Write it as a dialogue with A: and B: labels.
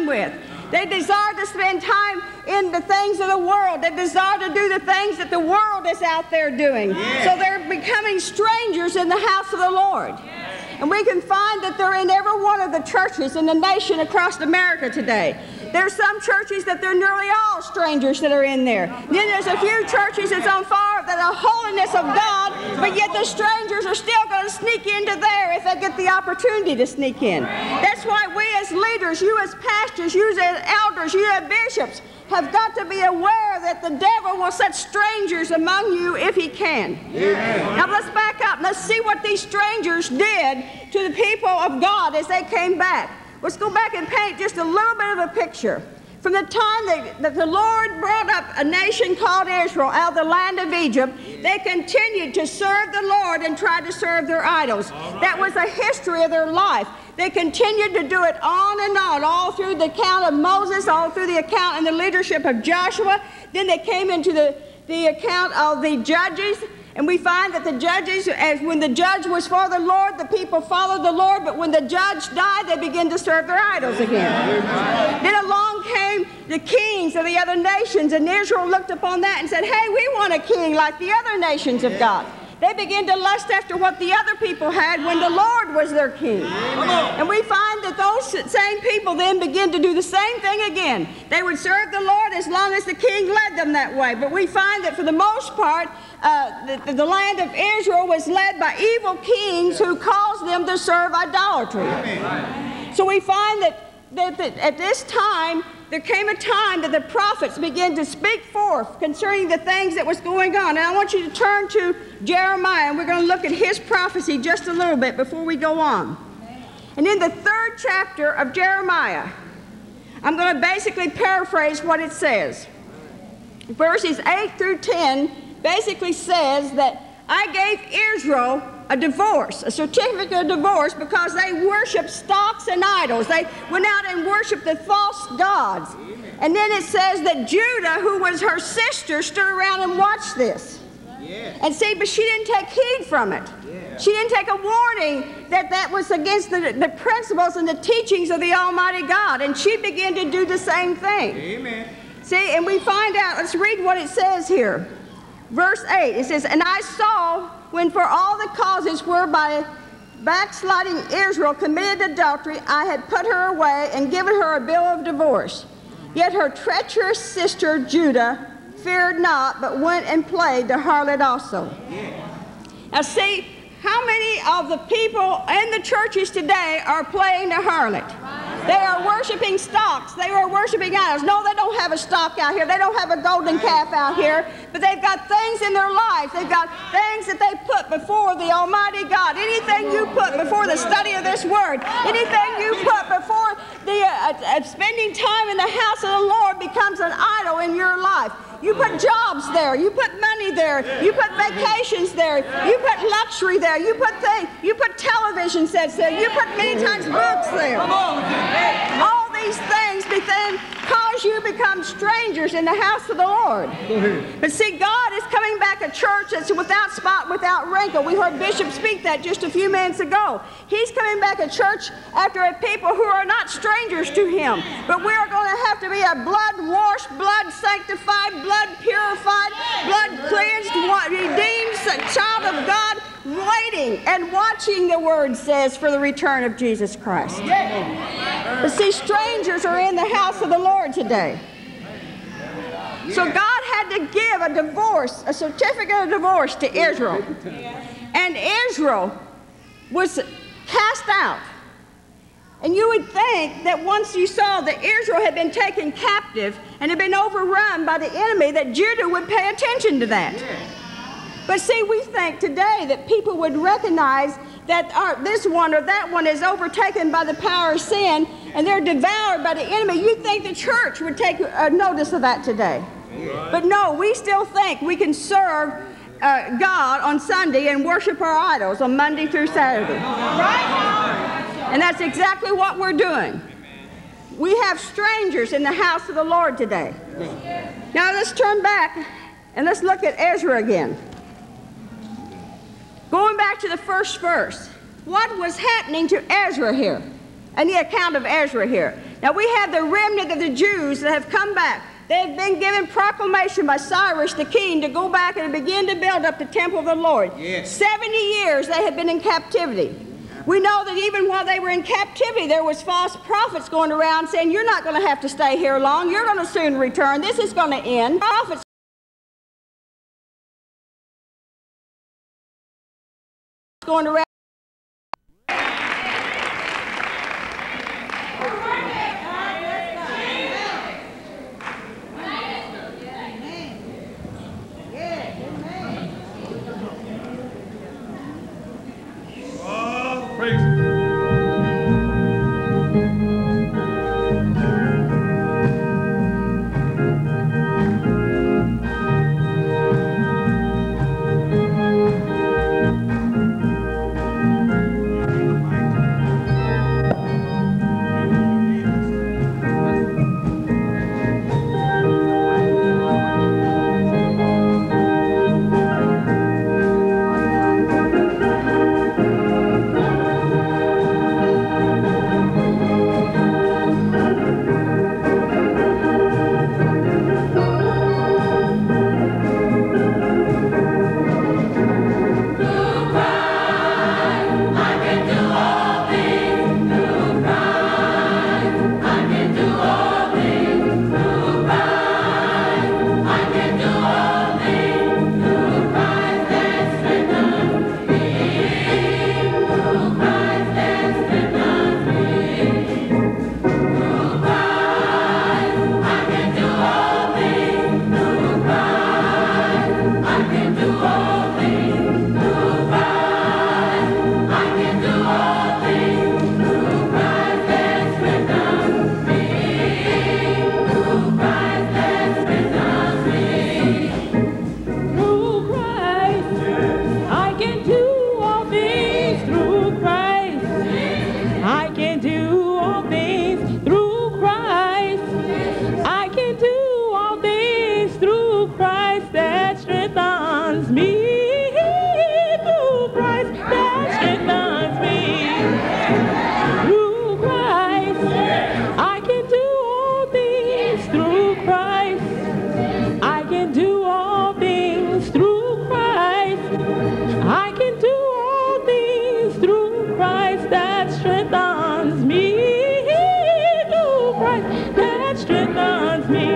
A: with. They desire to spend time in the things of the world. They desire to do the things that the world is out there doing. So they're becoming strangers in the house of the Lord. And we can find that they're in every one of the churches in the nation across America today. There's some churches that they're nearly all strangers that are in there. Then there's a few churches that's on fire that are holiness of God, but yet the strangers are still going to sneak into there if they get the opportunity to sneak in. That's why we as leaders, you as pastors, you as elders, you as bishops, have got to be aware that the devil will set strangers among you if he can. Amen. Now let's back up. Let's see what these strangers did to the people of God as they came back. Let's go back and paint just a little bit of a picture. From the time that the Lord brought up a nation called Israel out of the land of Egypt, they continued to serve the Lord and try to serve their idols. That was a history of their life. They continued to do it on and on, all through the account of Moses, all through the account and the leadership of Joshua. Then they came into the account of the judges. And we find that the judges, as when the judge was for the Lord, the people followed the Lord. But when the judge died, they began to serve their idols again. Then along came the kings of the other nations, and Israel looked upon that and said, hey, we want a king like the other nations of God. They began to lust after what the other people had when the Lord was their king. And we find that those same people then begin to do the same thing again. They would serve the Lord as long as the king led them that way. But we find that for the most part, the land of Israel was led by evil kings who caused them to serve idolatry. So we find that at this time, there came a time that the prophets began to speak forth concerning the things that was going on. And I want you to turn to Jeremiah, and we're going to look at his prophecy just a little bit before we go on. And in the 3rd chapter of Jeremiah, I'm going to basically paraphrase what it says. Verses 8 through 10 basically says that I gave Israel a divorce, a certificate of divorce, because they worshiped stocks and idols. They went out and worshiped the false gods. And then it says that Judah, who was her sister, stood around and watched this. And see, but she didn't take heed from it. She didn't take a warning that that was against the principles and the teachings of the Almighty God. And she began to do the same thing. Amen. See, and we find out, let's read what it says here. Verse 8, it says, and I saw when for all the causes whereby backsliding Israel committed adultery, I had put her away and given her a bill of divorce. Yet her treacherous sister Judah feared not, but went and played the harlot also. Now see, how many of the people in the churches today are playing the harlot? They are worshiping stocks. They are worshiping idols. No, they don't have a stock out here. They don't have a golden calf out here. But they've got things in their lives. They've got things that they put before the Almighty God. Anything you put before the study of this Word, anything you put before the spending time in the house of the Lord becomes an idol in your life. You put jobs there. You put money there. You put vacations there. You put luxury there. You put things. You put television sets there. You put many times books there. All these things cause you to become strangers in the house of the Lord. But see, God is coming back a church that's without spot, without wrinkle. We heard Bishop speak that just a few minutes ago. He's coming back a church after a people who are not strangers to Him. But we are going to have to be a blood-washed, blood-sanctified, blood-purified, blood-cleansed, redeemed child of God, waiting and watching, the Word says, for the return of Jesus Christ. But see, strangers are in the house of the Lord today. So God had to give a divorce, a certificate of divorce to Israel. And Israel was cast out. And you would think that once you saw that Israel had been taken captive and had been overrun by the enemy, that Judah would pay attention to that. But see, we think today that people would recognize that this one or that one is overtaken by the power of sin and they're devoured by the enemy. You'd think the church would take notice of that today. But no, we still think we can serve God on Sunday and worship our idols on Monday through Saturday. And that's exactly what we're doing. We have strangers in the house of the Lord today. Now let's turn back and let's look at Ezra again. Going back to the first verse, what was happening to Ezra here? And the account of Ezra here. Now we have the remnant of the Jews that have come back. They have been given proclamation by Cyrus the king to go back and begin to build up the temple of the Lord.
B: Yes.
A: 70 years they have been in captivity. We know that even while they were in captivity, there was false prophets going around saying, you're not going to have to stay here long. You're going to soon return. This is going to end. Prophets going around.
C: Strengthens me.